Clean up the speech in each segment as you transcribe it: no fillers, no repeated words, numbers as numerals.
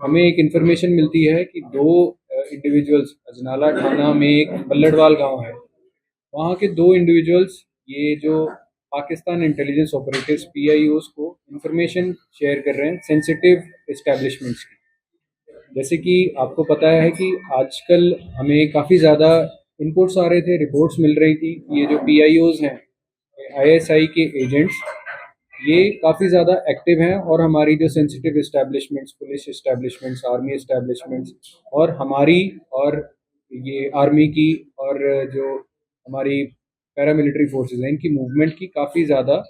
हमें एक इन्फॉर्मेशन मिलती है कि दो इंडिविजुअल्स अजनाला थाना में एक बल्लड़वाल गांव है, वहाँ के दो इंडिविजुअल्स ये जो पाकिस्तान इंटेलिजेंस ऑपरेटिव्स पीआईओस को इंफॉर्मेशन शेयर कर रहे हैं सेंसिटिव एस्टेब्लिशमेंट्स की। जैसे कि आपको पता है कि आजकल हमें काफ़ी ज़्यादा इनपुट्स आ रहे थे, रिपोर्ट्स मिल रही थी कि ये जो पीआईओस हैं, आईएसआई के एजेंट्स, ये काफ़ी ज़्यादा एक्टिव हैं और हमारी जो sensitive establishments, police establishments, army establishments और हमारी और ये आर्मी की और जो हमारी पैरामिलिट्री फोर्सेस हैं, इनकी मूवमेंट की काफ़ी ज़्यादा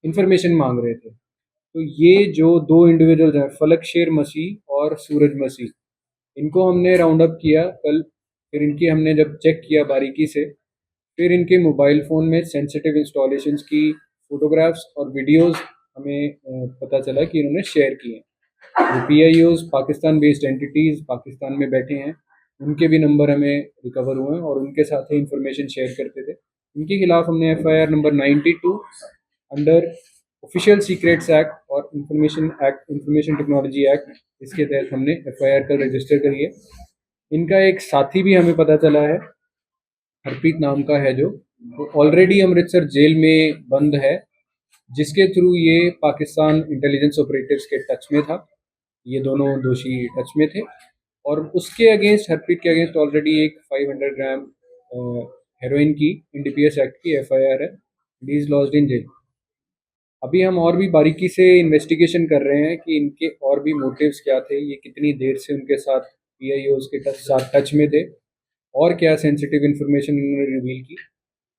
इंफॉर्मेशन मांग रहे थे। तो ये जो दो इंडिविजुअल्स हैं, फलक शेर मसीह और सूरज मसीह, इनको हमने राउंड अप किया कल। फिर इनकी हमने जब चेक किया बारीकी से, फिर इनके मोबाइल फ़ोन में सेंसिटिव इंस्टॉलेशंस की फ़ोटोग्राफ्स और वीडियोस हमें पता चला कि इन्होंने शेयर किए हैं। जो पीआईओस पाकिस्तान बेस्ड एंटिटीज़ पाकिस्तान में बैठे हैं, उनके भी नंबर हमें रिकवर हुए हैं और उनके साथ ही इंफॉर्मेशन शेयर करते थे। इनके खिलाफ हमने FIR number 92 under official secrets act और इंफॉर्मेशन टेक्नोलॉजी एक्ट, इसके तहत हमने एफआईआर कल रजिस्टर करी है। इनका एक साथी भी हमें पता चला है, हरप्रीत नाम का है, जो ऑलरेडी अमृतसर जेल में बंद है, जिसके थ्रू ये पाकिस्तान इंटेलिजेंस ऑपरेटिव्स के टच में था। ये दोनों दोषी टच में थे और उसके अगेंस्ट, हरप्रीत के अगेंस्ट ऑलरेडी एक 500 ग्राम हेरोइन की एनडीपीएस एक्ट की एफआईआर है। He is lodged in jail. अभी हम और भी बारीकी से इन्वेस्टिगेशन कर रहे हैं कि इनके और भी मोटिव्स क्या थे, ये कितनी देर से उनके साथ पीआईओस के साथ टच में थे और क्या सेंसिटिव इन्फॉर्मेशन इन्होंने रिवील की।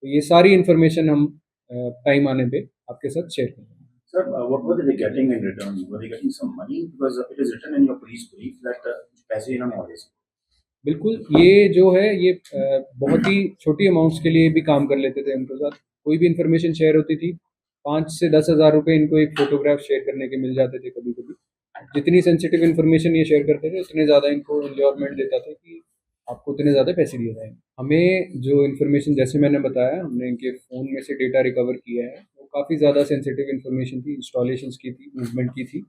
तो ये सारी इन्फॉर्मेशन हम टाइम आने पे आपके साथ शेयर करेंगे। Sir, what were they getting in return? Were they getting some money? Because it is written in your police brief that पैसे इन्होंने और ऐसे। बिल्कुल, ये जो है ये बहुत ही छोटी अमाउंट्स के लिए भी काम कर लेते थे उनके साथ। कोई भी इन्फॉर्मेशन शेयर होती थी, 5 से 10 हज़ार रुपये इनको एक फ़ोटोग्राफ शेयर करने के मिल जाते थे कभी कभी। जितनी सेंसिटिव इन्फॉर्मेशन ये शेयर करते थे, उतने ज़्यादा इनको इन्जॉयमेंट देता था कि आपको उतने ज़्यादा पैसे दिए जाएंगे। हमें जो इन्फॉर्मेशन, जैसे मैंने बताया, हमने इनके फ़ोन में से डेटा रिकवर किया है, वो काफ़ी ज़्यादा सेंसिटिव इन्फॉर्मेशन थी, इंस्टॉलेशंस की थी, मूवमेंट की थी,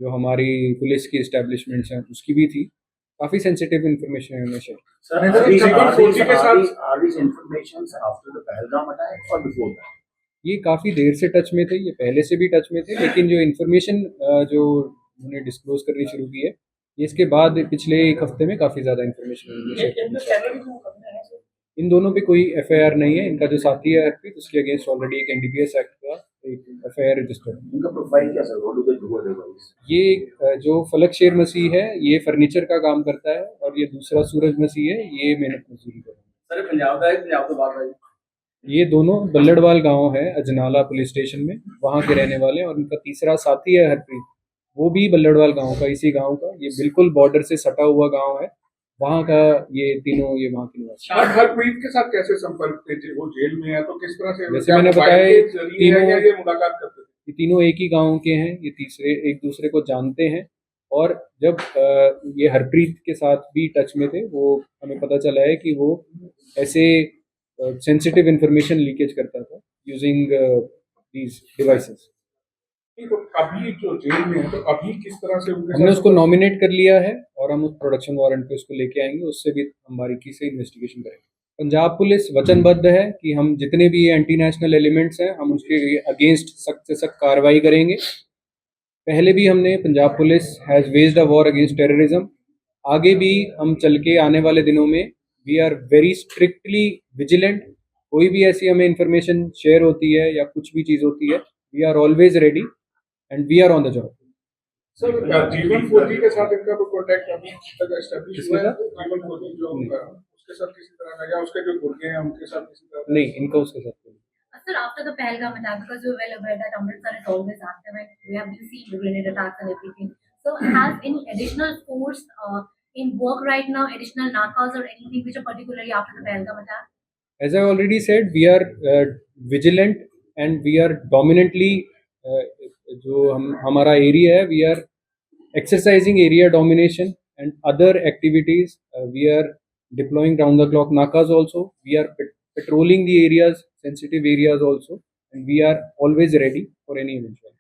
जो हमारी पुलिस की इस्टेब्लिशमेंट्स हैं उसकी भी थी। काफ़ी सेंसिटिव इन्फॉर्मेशन है हमें share. Sir, are these informations after the Pahalgam attack or before that? ये काफ़ी देर से टच में थे, ये पहले से भी टच में थे, लेकिन जो इन्फॉर्मेशन जो उन्होंने डिस्क्लोज करनी शुरू की है, ये इसके बाद पिछले एक हफ्ते में काफ़ी ज़्यादा इन्फॉर्मेशन। इन दोनों पे कोई एफआईआर नहीं है। इनका जो साथी है हरप्रीत, उसके अगेंस्ट ऑलरेडी एक एनडीपीएस एक्ट का एक एफआईआर रजिस्टर्ड है। इनका प्रोफाइल क्या sir? What do they do otherwise? ये जो फलक शेर मसीह है, ये फर्नीचर का काम करता है और ये दूसरा सूरज मसीह है, ये मेहनत मजदूरी करता है। सर पंजाब का है, पंजाब तो बाहर है। ये दोनों बल्लड़वाल गांव है अजनाला पुलिस स्टेशन में, वहाँ के रहने वाले हैं। और उनका तीसरा साथी है हरप्रीत, वो भी बल्लड़वाल गांव का, इसी गांव का। ये बिल्कुल बॉर्डर से सटा हुआ गांव है, वहाँ का। ये तीनों ये वहाँ के निवासी। हरप्रीत के साथ कैसे संपर्क थे? वो जेल में है तो किस तरह से, जैसे मैंने बताया, ये मुलाकात करते थे? ये तीनों एक ही गांव के हैं, ये तीसरे एक दूसरे को जानते हैं। और जब ये हरप्रीत के साथ भी टच में थे, वो हमें पता चला है कि वो ऐसे सेंसिटिव इंफॉर्मेशन लीकेज करता था यूजिंग दीज डिवाइसेस। तो अभी जो जेल में है, तो अभी किस तरह से हमने उसको नॉमिनेट कर लिया है और हम उस प्रोडक्शन वारंट पे उसको लेके आएंगे, उससे भी हम बारीकी से इन्वेस्टिगेशन करेंगे। पंजाब पुलिस वचनबद्ध है कि हम जितने भी एंटी नेशनल एलिमेंट्स हैं, हम उसके अगेंस्ट सख्त से सख्त कार्रवाई करेंगे। पहले भी हमने, Punjab police has waged a war against terrorism. आगे भी हम चल के आने वाले दिनों में we are very strictly vigilant. कोई भी ऐसी हमें इंफॉर्मेशन शेयर होती है या कुछ भी चीज़ होती है, we are always ready and we are on the job. Sir, Jeevan Fauji के साथ इनका कोई कांटेक्ट अभी तक एस्टैब्लिश हुआ है? जीवन फौजी जो उसके साथ किसी तरह का, या उसके जो गुर्गे हैं उनके साथ किसी तरह? नहीं, इनका उसके साथ कोई। Sir, after the Pahalgam attack, because we're well aware that Amritsar is always active and we have been seeing the grenade attacks and everything. So, has any additional force in work right now, additional nakas or anything which are particularly after the Pahalgam attack? As I already said, we are vigilant and we are dominantly जो हमारा area है, we are exercising area domination and other activities. We are deploying round the clock nakas also. We are patrolling the areas, sensitive areas also, and we are always ready for any eventuality.